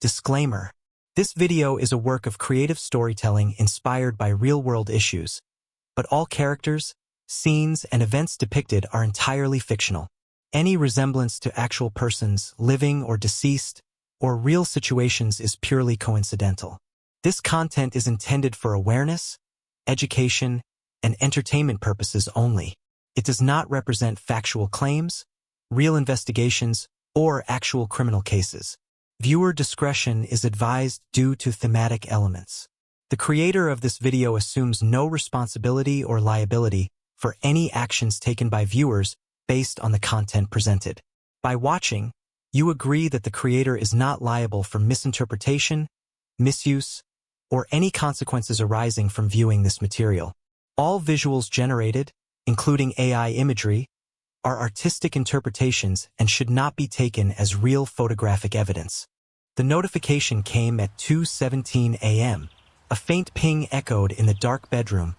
Disclaimer. This video is a work of creative storytelling inspired by real-world issues, but all characters, scenes, and events depicted are entirely fictional. Any resemblance to actual persons, living or deceased, or real situations is purely coincidental. This content is intended for awareness, education, and entertainment purposes only. It does not represent factual claims, real investigations, or actual criminal cases. Viewer discretion is advised due to thematic elements. The creator of this video assumes no responsibility or liability for any actions taken by viewers based on the content presented. By watching, you agree that the creator is not liable for misinterpretation, misuse, or any consequences arising from viewing this material. All visuals generated, including AI imagery, are artistic interpretations and should not be taken as real photographic evidence. The notification came at 2:17 a.m. A faint ping echoed in the dark bedroom,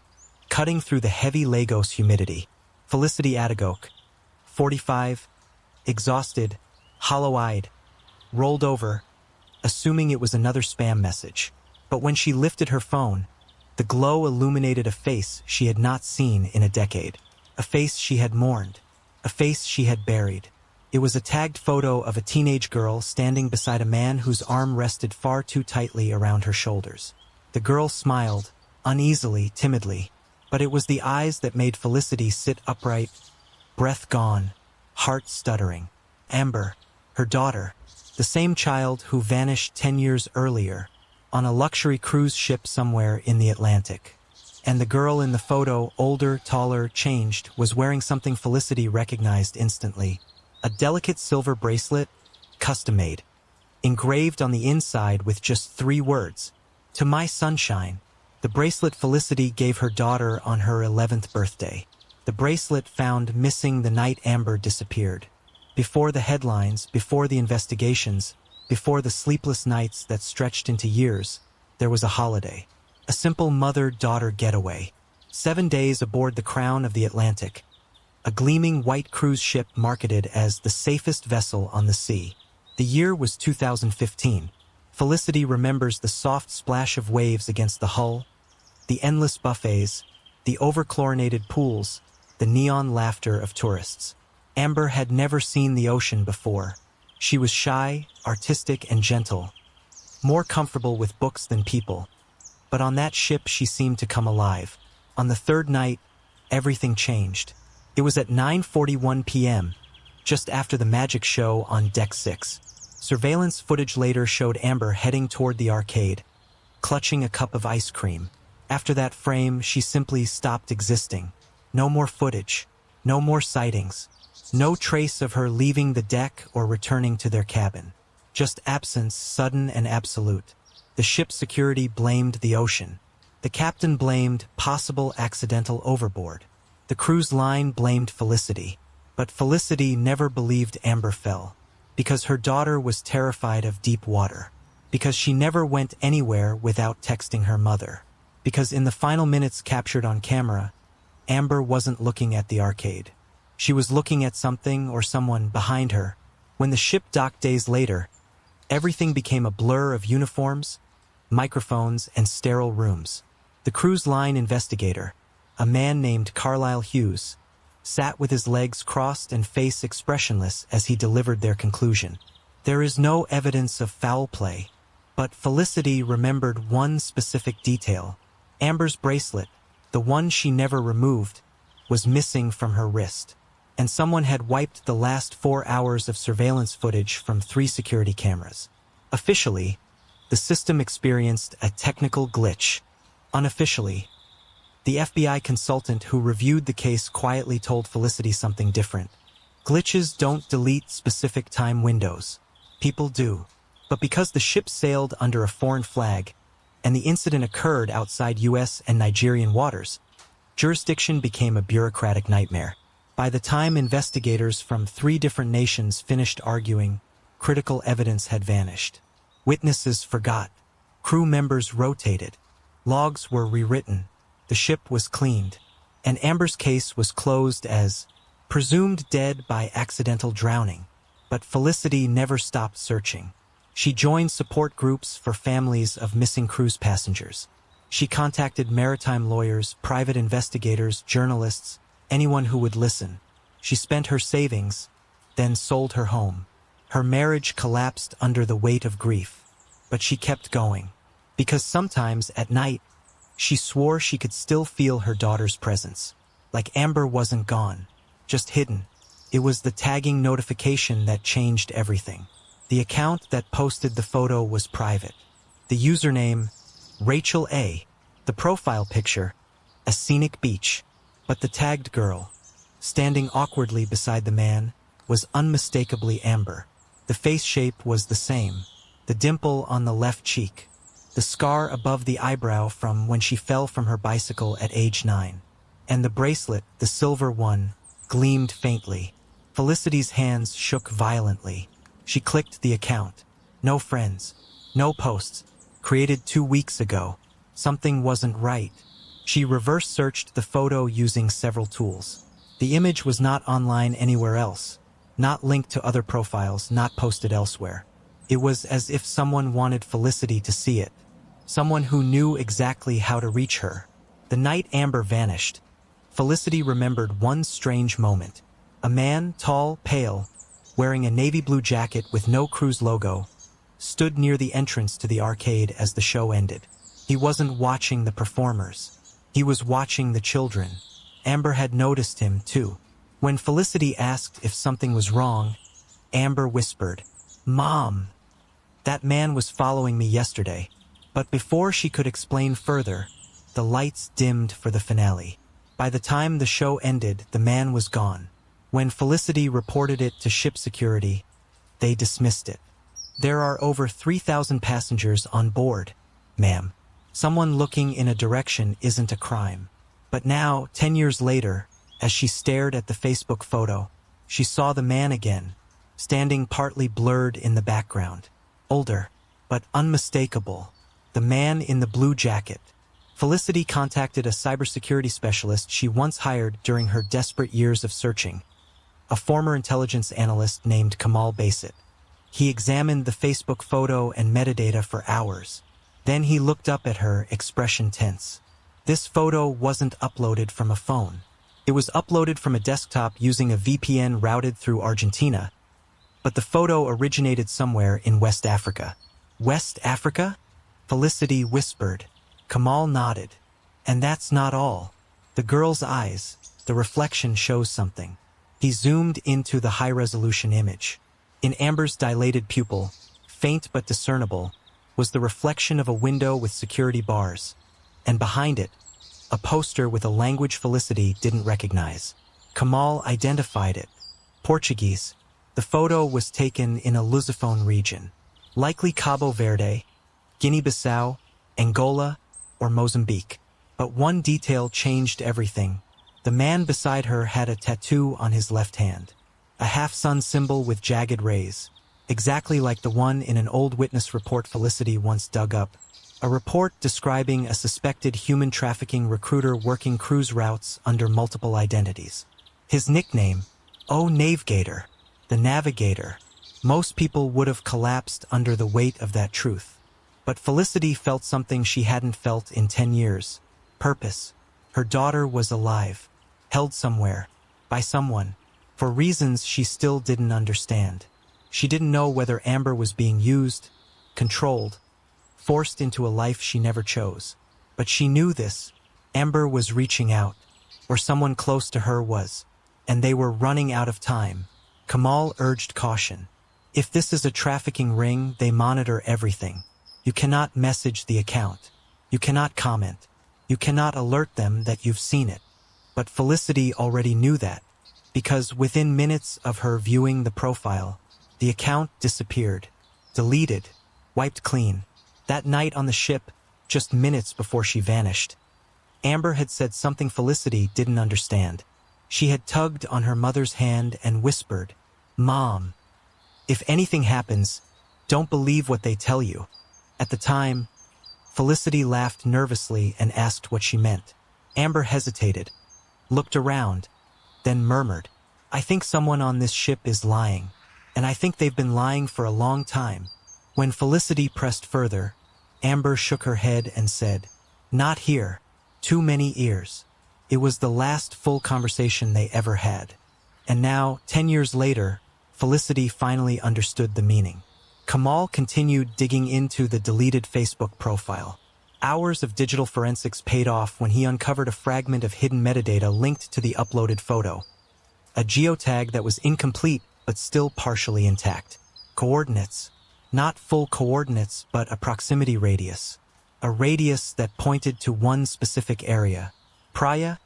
cutting through the heavy Lagos humidity. Felicity Adagok, 45, exhausted, hollow-eyed, rolled over, assuming it was another spam message. But when she lifted her phone, the glow illuminated a face she had not seen in a decade. A face she had mourned. A face she had buried. It was a tagged photo of a teenage girl standing beside a man whose arm rested far too tightly around her shoulders. The girl smiled, uneasily, timidly, but it was the eyes that made Felicity sit upright, breath gone, heart stuttering. Amber, her daughter, the same child who vanished 10 years earlier, on a luxury cruise ship somewhere in the Atlantic. And the girl in the photo, older, taller, changed, was wearing something Felicity recognized instantly. A delicate silver bracelet, custom-made, engraved on the inside with just 3 words, "To my sunshine." The bracelet Felicity gave her daughter on her 11th birthday. The bracelet found missing the night Amber disappeared. Before the headlines, before the investigations, before the sleepless nights that stretched into years, there was a holiday. A simple mother-daughter getaway. 7 days aboard the Crown of the Atlantic. A gleaming white cruise ship marketed as the safest vessel on the sea. The year was 2015. Felicity remembers the soft splash of waves against the hull, the endless buffets, the over-chlorinated pools, the neon laughter of tourists. Amber had never seen the ocean before. She was shy, artistic, and gentle, more comfortable with books than people. But on that ship she seemed to come alive. On the 3rd night, everything changed. It was at 9:41 p.m., just after the magic show on Deck 6. Surveillance footage later showed Amber heading toward the arcade, clutching a cup of ice cream. After that frame, she simply stopped existing. No more footage, no more sightings, no trace of her leaving the deck or returning to their cabin. Just absence, sudden and absolute. The ship's security blamed the ocean. The captain blamed possible accidental overboard. The cruise line blamed Felicity. But Felicity never believed Amber fell. Because her daughter was terrified of deep water. Because she never went anywhere without texting her mother. Because in the final minutes captured on camera, Amber wasn't looking at the arcade. She was looking at something or someone behind her. When the ship docked days later, everything became a blur of uniforms, microphones, and sterile rooms. The cruise line investigator, a man named Carlisle Hughes, sat with his legs crossed and face expressionless as he delivered their conclusion. There is no evidence of foul play, but Felicity remembered one specific detail. Amber's bracelet, the one she never removed, was missing from her wrist, and someone had wiped the last 4 hours of surveillance footage from 3 security cameras. Officially, the system experienced a technical glitch. Unofficially, the FBI consultant who reviewed the case quietly told Felicity something different. Glitches don't delete specific time windows. People do. But because the ship sailed under a foreign flag, and the incident occurred outside U.S. and Nigerian waters, jurisdiction became a bureaucratic nightmare. By the time investigators from 3 different nations finished arguing, critical evidence had vanished. Witnesses forgot. Crew members rotated. Logs were rewritten. The ship was cleaned, and Amber's case was closed as presumed dead by accidental drowning. But Felicity never stopped searching. She joined support groups for families of missing cruise passengers. She contacted maritime lawyers, private investigators, journalists, anyone who would listen. She spent her savings, then sold her home. Her marriage collapsed under the weight of grief, but she kept going. Because sometimes, at night, she swore she could still feel her daughter's presence. Like Amber wasn't gone, just hidden. It was the tagging notification that changed everything. The account that posted the photo was private. The username, Rachel A. The profile picture, a scenic beach. But the tagged girl, standing awkwardly beside the man, was unmistakably Amber. The face shape was the same. The dimple on the left cheek. The scar above the eyebrow from when she fell from her bicycle at age 9. And the bracelet, the silver one, gleamed faintly. Felicity's hands shook violently. She clicked the account. No friends. No posts. Created 2 weeks ago. Something wasn't right. She reverse-searched the photo using several tools. The image was not online anywhere else. Not linked to other profiles, not posted elsewhere. It was as if someone wanted Felicity to see it. Someone who knew exactly how to reach her. The night Amber vanished, Felicity remembered one strange moment. A man, tall, pale, wearing a navy blue jacket with no cruise logo, stood near the entrance to the arcade as the show ended. He wasn't watching the performers. He was watching the children. Amber had noticed him, too. When Felicity asked if something was wrong, Amber whispered, "Mom, that man was following me yesterday." But before she could explain further, the lights dimmed for the finale. By the time the show ended, the man was gone. When Felicity reported it to ship security, they dismissed it. "There are over 3,000 passengers on board, ma'am. Someone looking in a direction isn't a crime." But now, 10 years later, as she stared at the Facebook photo, she saw the man again, standing partly blurred in the background. Older, but unmistakable. The man in the blue jacket. Felicity contacted a cybersecurity specialist she once hired during her desperate years of searching, a former intelligence analyst named Kamal Basit. He examined the Facebook photo and metadata for hours. Then he looked up at her, expression tense. This photo wasn't uploaded from a phone. It was uploaded from a desktop using a VPN routed through Argentina, but the photo originated somewhere in West Africa. West Africa? Felicity whispered. Kamal nodded. And that's not all. The girl's eyes, the reflection shows something. He zoomed into the high-resolution image. In Amber's dilated pupil, faint but discernible, was the reflection of a window with security bars. And behind it, a poster with a language Felicity didn't recognize. Kamal identified it. Portuguese. The photo was taken in a Lusophone region, likely Cabo Verde, Guinea-Bissau, Angola, or Mozambique. But one detail changed everything. The man beside her had a tattoo on his left hand. A half-sun symbol with jagged rays, exactly like the one in an old witness report Felicity once dug up. A report describing a suspected human trafficking recruiter working cruise routes under multiple identities. His nickname, Navigator, the Navigator. Most people would have collapsed under the weight of that truth. But Felicity felt something she hadn't felt in 10 years. Purpose. Her daughter was alive, held somewhere, by someone, for reasons she still didn't understand. She didn't know whether Amber was being used, controlled, forced into a life she never chose. But she knew this. Amber was reaching out, or someone close to her was, and they were running out of time. Kamal urged caution. If this is a trafficking ring, they monitor everything. You cannot message the account. You cannot comment. You cannot alert them that you've seen it. But Felicity already knew that, because within minutes of her viewing the profile, the account disappeared, deleted, wiped clean. That night on the ship, just minutes before she vanished, Amber had said something Felicity didn't understand. She had tugged on her mother's hand and whispered, "Mom, if anything happens, don't believe what they tell you." At the time, Felicity laughed nervously and asked what she meant. Amber hesitated, looked around, then murmured, "I think someone on this ship is lying, and I think they've been lying for a long time." When Felicity pressed further, Amber shook her head and said, "Not here. Too many ears." It was the last full conversation they ever had. And now, 10 years later, Felicity finally understood the meaning. Kamal continued digging into the deleted Facebook profile. Hours of digital forensics paid off when he uncovered a fragment of hidden metadata linked to the uploaded photo. A geotag that was incomplete but still partially intact. Coordinates. Not full coordinates, but a proximity radius. A radius that pointed to one specific area. Praia,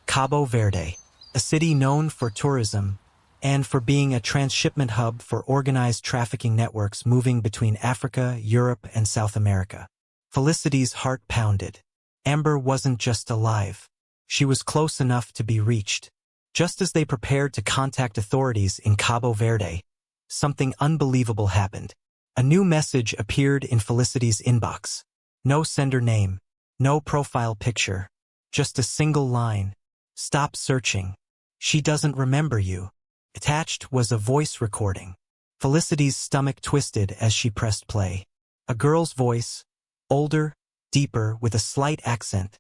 Cabo Verde. A city known for tourism and for being a transshipment hub for organized trafficking networks moving between Africa, Europe, and South America. Felicity's heart pounded. Amber wasn't just alive. She was close enough to be reached. Just as they prepared to contact authorities in Cabo Verde, something unbelievable happened. A new message appeared in Felicity's inbox. No sender name, no profile picture, just a single line. "Stop searching. She doesn't remember you." Attached was a voice recording. Felicity's stomach twisted as she pressed play. A girl's voice, older, deeper, with a slight accent,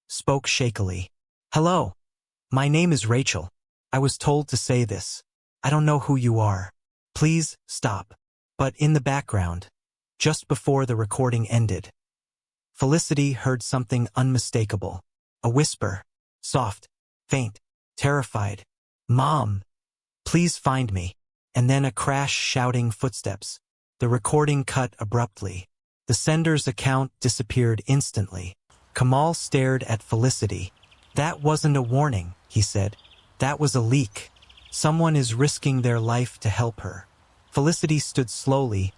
spoke shakily. "Hello. My name is Rachel. I was told to say this. I don't know who you are. Please, stop." But in the background, just before the recording ended, Felicity heard something unmistakable. A whisper, soft, faint, terrified. "Mom, please find me." And then a crash, shouting footsteps. The recording cut abruptly. The sender's account disappeared instantly. Kamal stared at Felicity. "That wasn't a warning," he said. "That was a leak. Someone is risking their life to help her." Felicity stood slowly,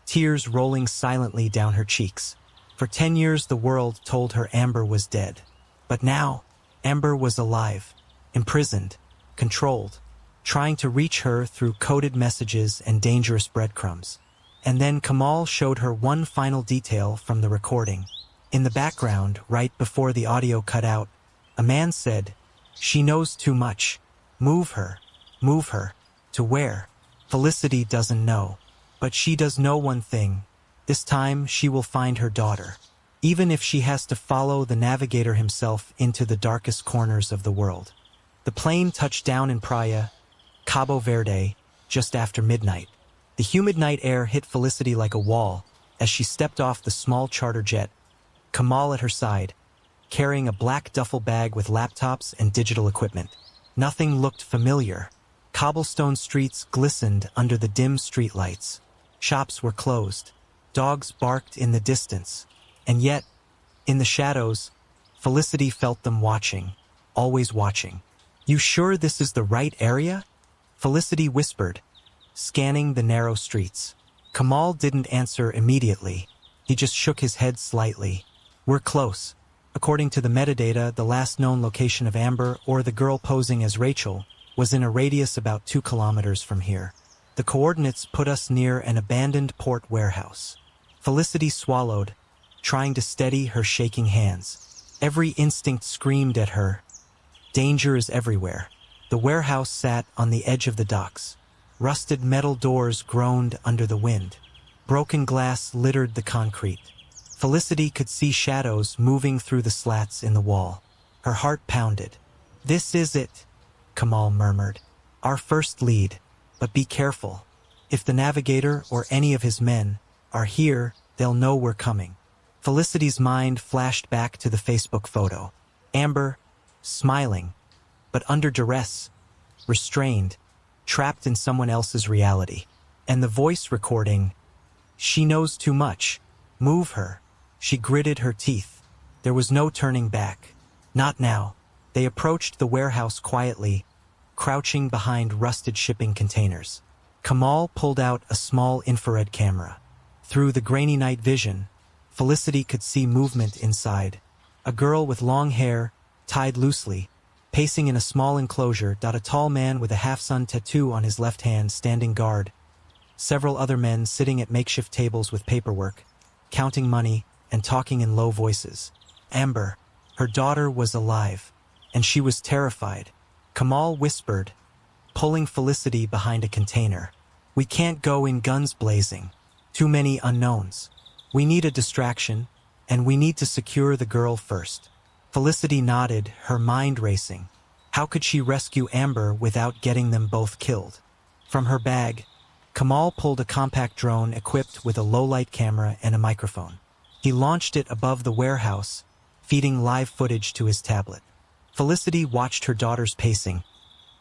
tears rolling silently down her cheeks. For 10 years the world told her Amber was dead. But now, Amber was alive, imprisoned, controlled, trying to reach her through coded messages and dangerous breadcrumbs. And then Kamal showed her one final detail from the recording. In the background, right before the audio cut out, a man said, "She knows too much. Move her. Move her." To where? Felicity doesn't know. But she does know one thing. This time she will find her daughter. Even if she has to follow the Navigator himself into the darkest corners of the world. The plane touched down in Praia, Cabo Verde, just after midnight. The humid night air hit Felicity like a wall as she stepped off the small charter jet, Kamal at her side, carrying a black duffel bag with laptops and digital equipment. Nothing looked familiar. Cobblestone streets glistened under the dim streetlights. Shops were closed. Dogs barked in the distance. And yet, in the shadows, Felicity felt them watching, always watching. "You sure this is the right area?" Felicity whispered, scanning the narrow streets. Kamal didn't answer immediately. He just shook his head slightly. "We're close." According to the metadata, the last known location of Amber, or the girl posing as Rachel, was in a radius about 2 kilometers from here. The coordinates put us near an abandoned port warehouse. Felicity swallowed, trying to steady her shaking hands. Every instinct screamed at her. Danger is everywhere. The warehouse sat on the edge of the docks. Rusted metal doors groaned under the wind. Broken glass littered the concrete. Felicity could see shadows moving through the slats in the wall. Her heart pounded. "This is it," Kamal murmured. "Our first lead. But be careful. If the Navigator or any of his men are here, they'll know we're coming." Felicity's mind flashed back to the Facebook photo. Amber, smiling, but under duress, restrained, trapped in someone else's reality. And the voice recording, "She knows too much. Move her." She gritted her teeth. There was no turning back. Not now. They approached the warehouse quietly, crouching behind rusted shipping containers. Kamal pulled out a small infrared camera. Through the grainy night vision, Felicity could see movement inside. A girl with long hair, tied loosely, pacing in a small enclosure. A tall man with a half-sun tattoo on his left hand standing guard. Several other men sitting at makeshift tables with paperwork, counting money and talking in low voices. Amber, her daughter, was alive, and she was terrified. Kamal whispered, pulling Felicity behind a container. "We can't go in guns blazing. Too many unknowns. We need a distraction, and we need to secure the girl first. Felicity nodded, her mind racing. How could she rescue Amber without getting them both killed? From her bag, Kamal pulled a compact drone equipped with a low-light camera and a microphone. He launched it above the warehouse, feeding live footage to his tablet. Felicity watched her daughter's pacing,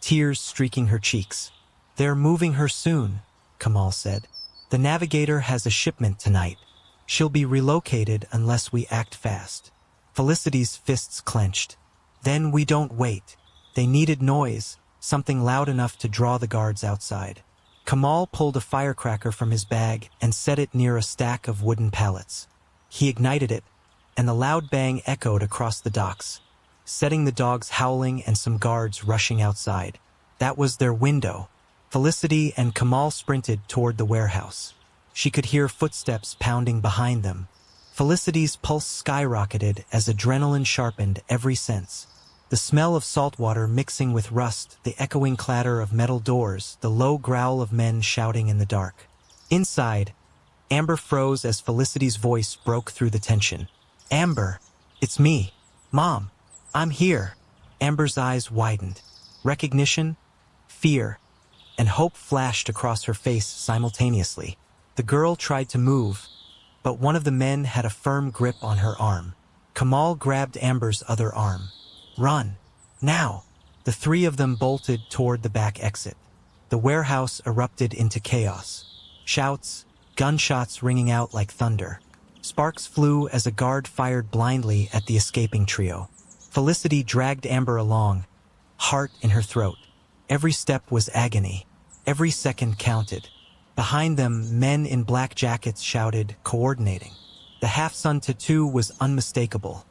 tears streaking her cheeks. "They're moving her soon," Kamal said. "The Navigator has a shipment tonight. She'll be relocated unless we act fast." Felicity's fists clenched. "Then we don't wait." They needed noise, something loud enough to draw the guards outside. Kamal pulled a firecracker from his bag and set it near a stack of wooden pallets. He ignited it, and the loud bang echoed across the docks, setting the dogs howling and some guards rushing outside. That was their window. Felicity and Kamal sprinted toward the warehouse. She could hear footsteps pounding behind them. Felicity's pulse skyrocketed as adrenaline sharpened every sense. The smell of salt water mixing with rust, the echoing clatter of metal doors, the low growl of men shouting in the dark. Inside, Amber froze as Felicity's voice broke through the tension. "Amber, it's me. Mom, I'm here." Amber's eyes widened. Recognition, fear, and hope flashed across her face simultaneously. The girl tried to move, but one of the men had a firm grip on her arm. Kamal grabbed Amber's other arm. "Run, now!" The three of them bolted toward the back exit. The warehouse erupted into chaos. Shouts, gunshots ringing out like thunder. Sparks flew as a guard fired blindly at the escaping trio. Felicity dragged Amber along, heart in her throat. Every step was agony. Every second counted. Behind them, men in black jackets shouted, coordinating. The half-sun tattoo was unmistakable.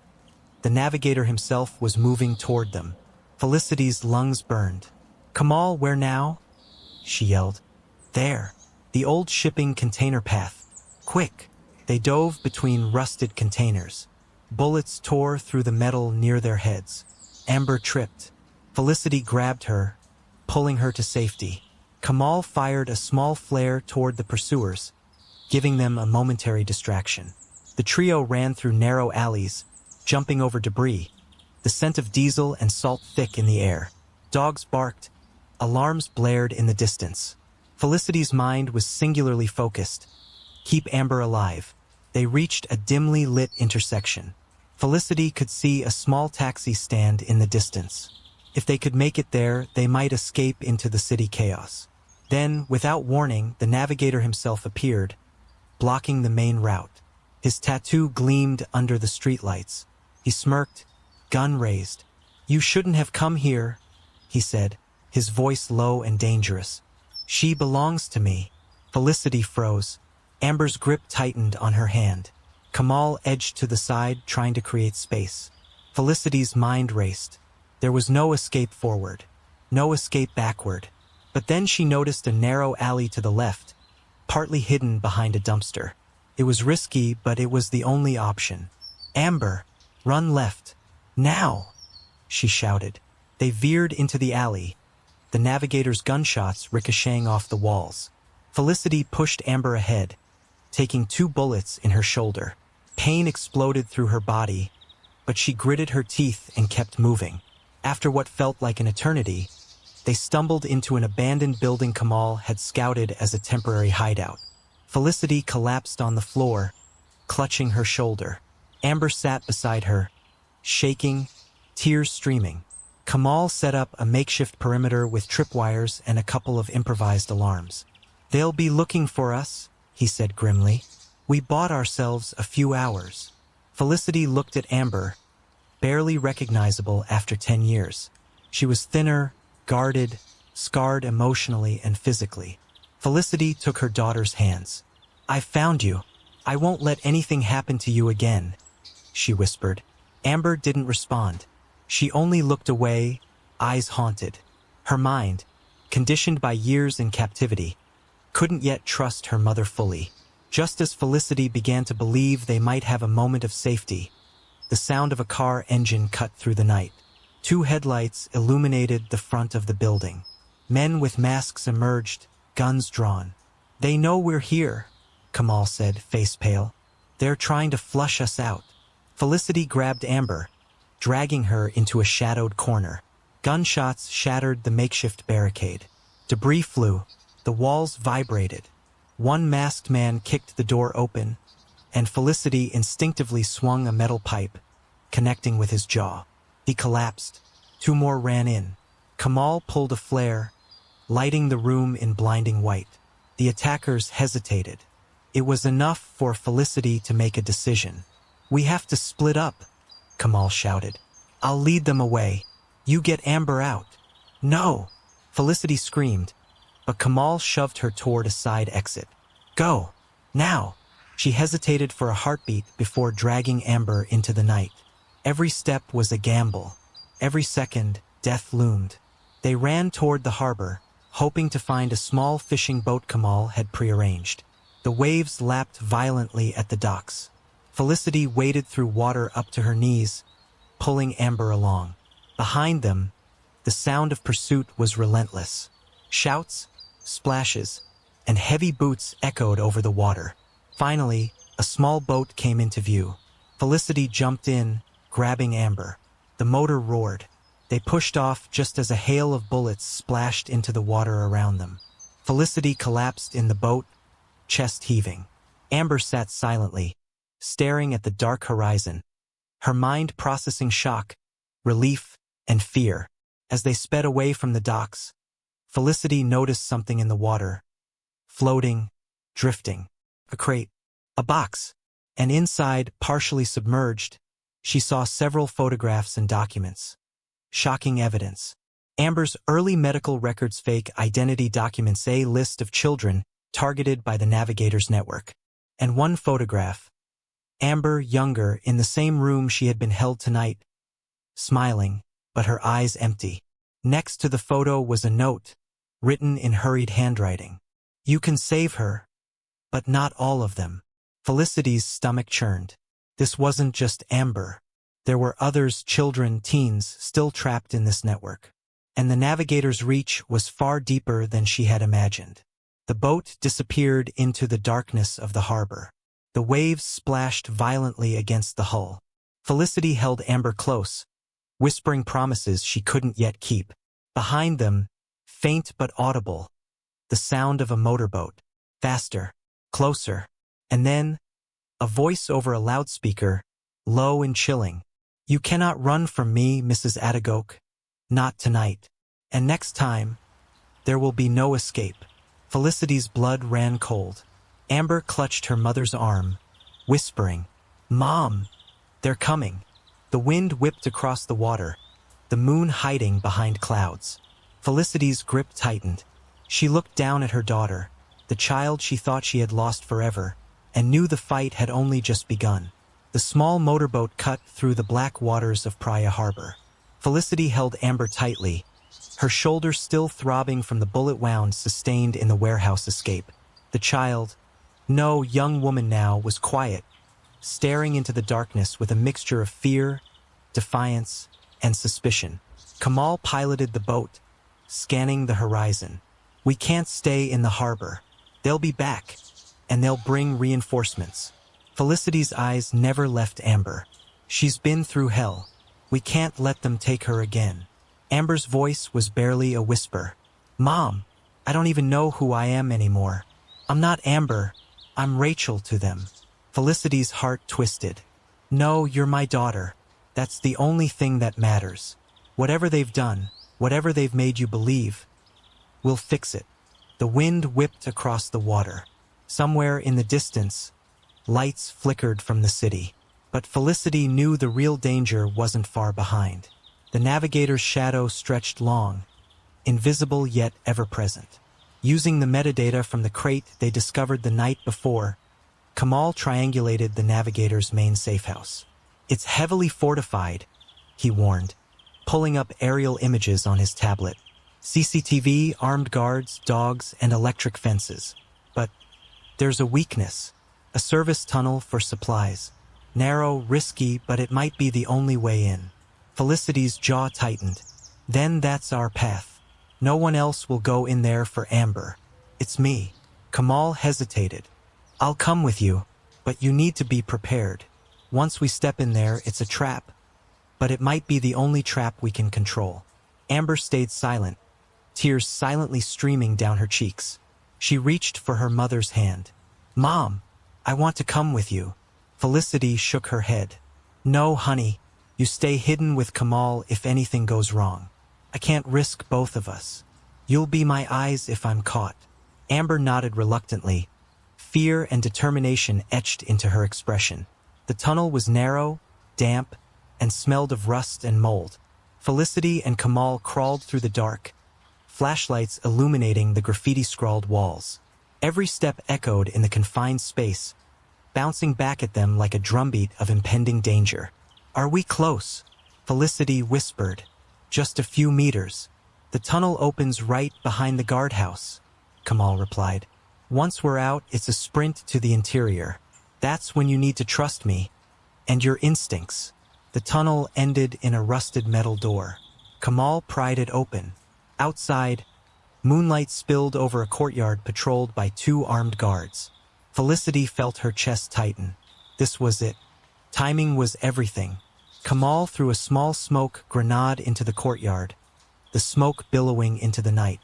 The Navigator himself was moving toward them. Felicity's lungs burned. "Kamal, where now?" she yelled. "There. The old shipping container path. Quick!" They dove between rusted containers. Bullets tore through the metal near their heads. Amber tripped. Felicity grabbed her, pulling her to safety. Kamal fired a small flare toward the pursuers, giving them a momentary distraction. The trio ran through narrow alleys, jumping over debris, the scent of diesel and salt thick in the air. Dogs barked, alarms blared in the distance. Felicity's mind was singularly focused. Keep Amber alive. They reached a dimly lit intersection. Felicity could see a small taxi stand in the distance. If they could make it there, they might escape into the city chaos. Then, without warning, the Navigator himself appeared, blocking the main route. His tattoo gleamed under the streetlights. He smirked, gun raised. "You shouldn't have come here," he said, his voice low and dangerous. "She belongs to me." Felicity froze. Amber's grip tightened on her hand. Kamal edged to the side, trying to create space. Felicity's mind raced. There was no escape forward, no escape backward. But then she noticed a narrow alley to the left, partly hidden behind a dumpster. It was risky, but it was the only option. "Amber, run left. Now!" she shouted. They veered into the alley, the Navigator's gunshots ricocheting off the walls. Felicity pushed Amber ahead, taking 2 bullets in her shoulder. Pain exploded through her body, but she gritted her teeth and kept moving. After what felt like an eternity, they stumbled into an abandoned building Kamal had scouted as a temporary hideout. Felicity collapsed on the floor, clutching her shoulder. Amber sat beside her, shaking, tears streaming. Kamal set up a makeshift perimeter with tripwires and a couple of improvised alarms. "They'll be looking for us," he said grimly. "We bought ourselves a few hours." Felicity looked at Amber, barely recognizable after 10 years. She was thinner, guarded, scarred emotionally and physically. Felicity took her daughter's hands. "I found you. I won't let anything happen to you again," she whispered. Amber didn't respond. She only looked away, eyes haunted. Her mind, conditioned by years in captivity, couldn't yet trust her mother fully. Just as Felicity began to believe they might have a moment of safety, the sound of a car engine cut through the night. 2 headlights illuminated the front of the building. Men with masks emerged, guns drawn. "They know we're here," Kamal said, face pale. "They're trying to flush us out." Felicity grabbed Amber, dragging her into a shadowed corner. Gunshots shattered the makeshift barricade. Debris flew. The walls vibrated. One masked man kicked the door open, and Felicity instinctively swung a metal pipe, connecting with his jaw. He collapsed. Two more ran in. Kamal pulled a flare, lighting the room in blinding white. The attackers hesitated. It was enough for Felicity to make a decision. "We have to split up," Kamal shouted. "I'll lead them away. You get Amber out." "No!" Felicity screamed, but Kamal shoved her toward a side exit. "Go! Now!" She hesitated for a heartbeat before dragging Amber into the night. Every step was a gamble. Every second, death loomed. They ran toward the harbor, hoping to find a small fishing boat Kamal had prearranged. The waves lapped violently at the docks. Felicity waded through water up to her knees, pulling Amber along. Behind them, the sound of pursuit was relentless. Shouts, splashes, and heavy boots echoed over the water. Finally, a small boat came into view. Felicity jumped in, grabbing Amber. The motor roared. They pushed off just as a hail of bullets splashed into the water around them. Felicity collapsed in the boat, chest heaving. Amber sat silently, staring at the dark horizon, her mind processing shock, relief, and fear. As they sped away from the docks, Felicity noticed something in the water, floating, drifting. A crate, a box, and inside, partially submerged, she saw several photographs and documents. Shocking evidence. Amber's early medical records, fake identity documents, a list of children targeted by the Navigator's network. And one photograph. Amber, younger, in the same room she had been held tonight, smiling, but her eyes empty. Next to the photo was a note, written in hurried handwriting. "You can save her, but not all of them." Felicity's stomach churned. This wasn't just Amber. There were others, children, teens, still trapped in this network. And the Navigator's reach was far deeper than she had imagined. The boat disappeared into the darkness of the harbor. The waves splashed violently against the hull. Felicity held Amber close, whispering promises she couldn't yet keep. Behind them, faint but audible, the sound of a motorboat. Faster, closer, and then, a voice over a loudspeaker, low and chilling. "You cannot run from me, Mrs. Atagoke. Not tonight. And next time, there will be no escape." Felicity's blood ran cold. Amber clutched her mother's arm, whispering, "Mom, they're coming." The wind whipped across the water, the moon hiding behind clouds. Felicity's grip tightened. She looked down at her daughter, the child she thought she had lost forever, and knew the fight had only just begun. The small motorboat cut through the black waters of Praia harbor. Felicity held Amber tightly, her shoulders still throbbing from the bullet wounds sustained in the warehouse escape. The child, no young woman now, was quiet, staring into the darkness with a mixture of fear, defiance, and suspicion. Kamal piloted the boat, scanning the horizon. "We can't stay in the harbor. They'll be back, and they'll bring reinforcements." Felicity's eyes never left Amber. "She's been through hell. We can't let them take her again." Amber's voice was barely a whisper. "Mom, I don't even know who I am anymore. I'm not Amber. I'm Rachel to them." Felicity's heart twisted. "No, you're my daughter. That's the only thing that matters. Whatever they've done, whatever they've made you believe, we'll fix it." The wind whipped across the water. Somewhere in the distance, lights flickered from the city. But Felicity knew the real danger wasn't far behind. The Navigator's shadow stretched long, invisible yet ever-present. Using the metadata from the crate they discovered the night before, Kamal triangulated the Navigator's main safehouse. "It's heavily fortified," he warned, pulling up aerial images on his tablet. CCTV, armed guards, dogs, and electric fences. But there's a weakness. A service tunnel for supplies. Narrow, risky, but it might be the only way in. Felicity's jaw tightened. "Then that's our path. No one else will go in there for Amber. It's me." Kamal hesitated, I'll come with you, but you need to be prepared. Once we step in there, it's a trap, but it might be the only trap we can control." Amber stayed silent, tears silently streaming down her cheeks. She reached for her mother's hand. "Mom, I want to come with you." Felicity shook her head. "No, honey, you stay hidden with Kamal if anything goes wrong. I can't risk both of us. You'll be my eyes if I'm caught." Amber nodded reluctantly. Fear and determination etched into her expression. The tunnel was narrow, damp, and smelled of rust and mold. Felicity and Kamal crawled through the dark, flashlights illuminating the graffiti-scrawled walls. Every step echoed in the confined space, bouncing back at them like a drumbeat of impending danger. "Are we close?" Felicity whispered. "Just a few meters. The tunnel opens right behind the guardhouse," Kamal replied. "Once we're out, it's a sprint to the interior. That's when you need to trust me and your instincts." The tunnel ended in a rusted metal door. Kamal pried it open. Outside, moonlight spilled over a courtyard patrolled by 2 armed guards. Felicity felt her chest tighten. This was it. Timing was everything. Kamal threw a small smoke grenade into the courtyard, the smoke billowing into the night.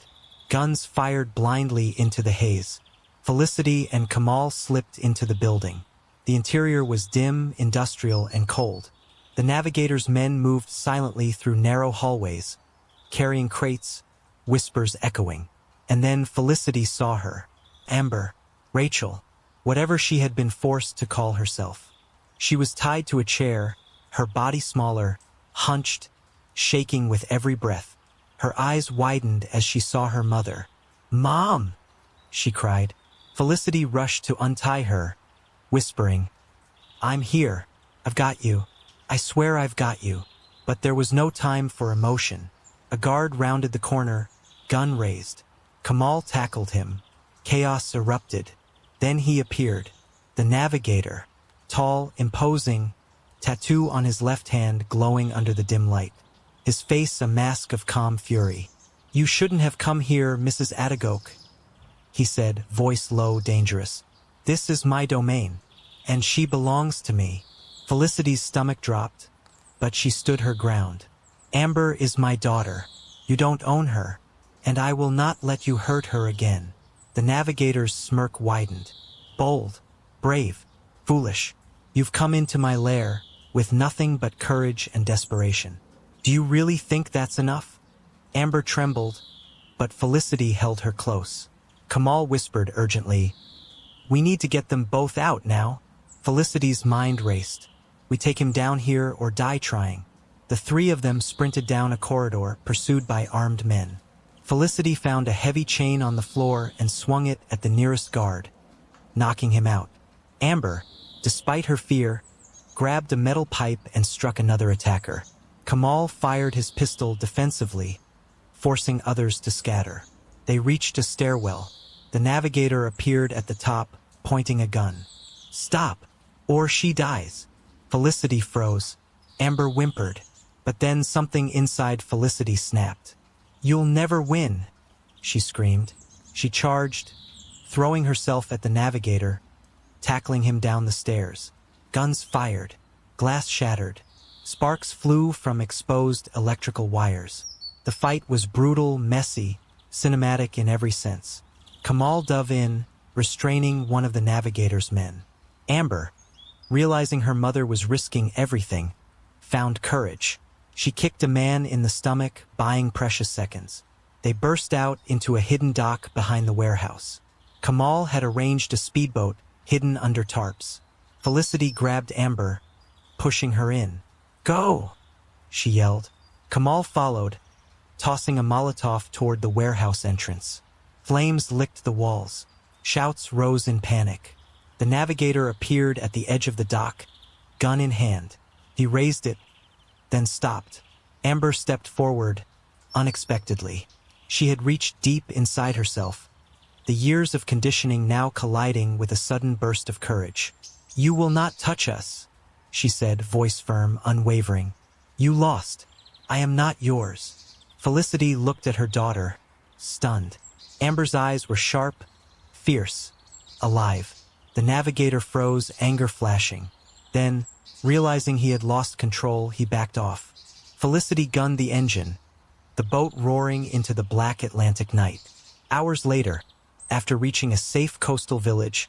Guns fired blindly into the haze. Felicity and Kamal slipped into the building. The interior was dim, industrial, and cold. The Navigator's men moved silently through narrow hallways, carrying crates, whispers echoing. And then Felicity saw her. Amber, Rachel, whatever she had been forced to call herself. She was tied to a chair, her body smaller, hunched, shaking with every breath. Her eyes widened as she saw her mother. "Mom!" she cried. Felicity rushed to untie her, whispering, "I'm here. I've got you. I swear I've got you." But there was no time for emotion. A guard rounded the corner, gun raised. Kamal tackled him. Chaos erupted. Then he appeared. The Navigator. Tall, imposing, tattoo on his left hand glowing under the dim light. His face a mask of calm fury. "You shouldn't have come here, Mrs. Atagoke," he said, voice low, dangerous. "This is my domain, and she belongs to me." Felicity's stomach dropped, but she stood her ground. "Amber is my daughter. You don't own her, and I will not let you hurt her again." The Navigator's smirk widened. "Bold, brave, foolish. You've come into my lair with nothing but courage and desperation. Do you really think that's enough?" Amber trembled, but Felicity held her close. Kamal whispered urgently, "We need to get them both out now." Felicity's mind raced. "We take him down here or die trying." The 3 of them sprinted down a corridor, pursued by armed men. Felicity found a heavy chain on the floor and swung it at the nearest guard, knocking him out. Amber, despite her fear, grabbed a metal pipe and struck another attacker. Kamal fired his pistol defensively, forcing others to scatter. They reached a stairwell. The Navigator appeared at the top, pointing a gun. "Stop, or she dies." Felicity froze. Amber whimpered, but then something inside Felicity snapped. "You'll never win," she screamed. She charged, throwing herself at the Navigator, tackling him down the stairs. Guns fired, glass shattered, sparks flew from exposed electrical wires. The fight was brutal, messy, cinematic in every sense. Kamal dove in, restraining one of the Navigator's men. Amber, realizing her mother was risking everything, found courage. She kicked a man in the stomach, buying precious seconds. They burst out into a hidden dock behind the warehouse. Kamal had arranged a speedboat hidden under tarps. Felicity grabbed Amber, pushing her in. "Go!" she yelled. Kamal followed, tossing a Molotov toward the warehouse entrance. Flames licked the walls. Shouts rose in panic. The Navigator appeared at the edge of the dock, gun in hand. He raised it, then stopped. Amber stepped forward, unexpectedly. She had reached deep inside herself, the years of conditioning now colliding with a sudden burst of courage. "You will not touch us," she said, voice firm, unwavering. "You lost. I am not yours." Felicity looked at her daughter, stunned. Amber's eyes were sharp, fierce, alive. The Navigator froze, anger flashing. Then, realizing he had lost control, he backed off. Felicity gunned the engine, the boat roaring into the black Atlantic night. Hours later, after reaching a safe coastal village,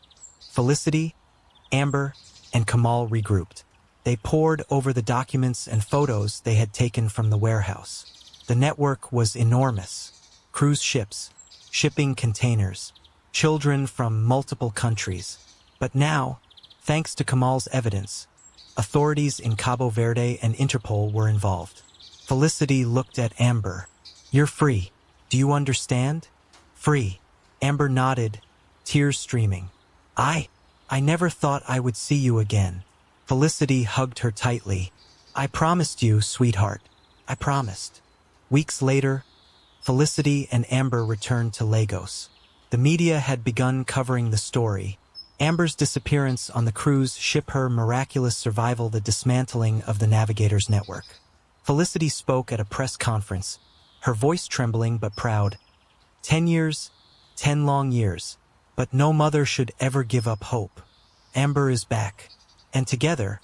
Felicity, Amber, and Kamal regrouped. They pored over the documents and photos they had taken from the warehouse. The network was enormous. Cruise ships, shipping containers, children from multiple countries. But now, thanks to Kamal's evidence, authorities in Cabo Verde and Interpol were involved. Felicity looked at Amber. "You're free. Do you understand?" "Free." Amber nodded, tears streaming. I never thought I would see you again." Felicity hugged her tightly. "I promised you, sweetheart. I promised." Weeks later, Felicity and Amber returned to Lagos. The media had begun covering the story. Amber's disappearance on the cruise ship, her miraculous survival, the dismantling of the Navigator's network. Felicity spoke at a press conference, her voice trembling but proud. 10 years, 10 long years, but no mother should ever give up hope. Amber is back, and together,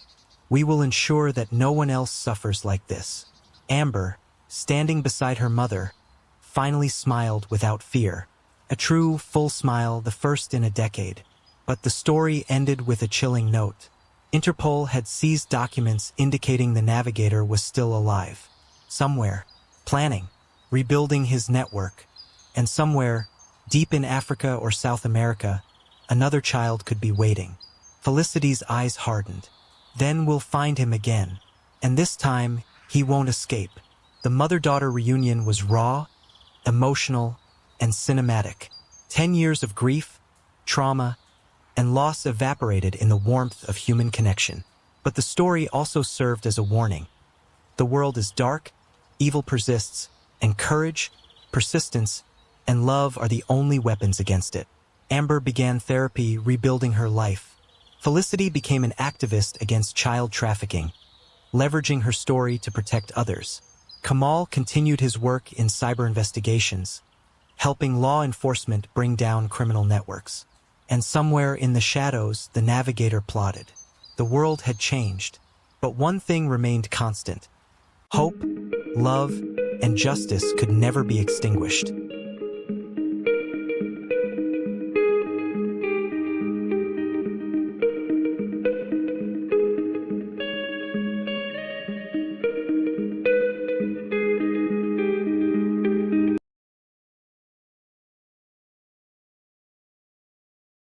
we will ensure that no one else suffers like this. Amber, standing beside her mother, finally smiled without fear. A true, full smile, the first in a decade. But the story ended with a chilling note. Interpol had seized documents indicating the Navigator was still alive. Somewhere, planning, rebuilding his network. And somewhere, deep in Africa or South America, another child could be waiting. Felicity's eyes hardened. Then we'll find him again. And this time, he won't escape. The mother-daughter reunion was raw, emotional, and cinematic. 10 years of grief, trauma, and loss evaporated in the warmth of human connection. But the story also served as a warning. The world is dark, evil persists, and courage, persistence, and love are the only weapons against it. Amber began therapy, rebuilding her life. Felicity became an activist against child trafficking, leveraging her story to protect others. Kamal continued his work in cyber investigations, helping law enforcement bring down criminal networks. And somewhere in the shadows, the Navigator plotted. The world had changed, but one thing remained constant. Hope, love, and justice could never be extinguished.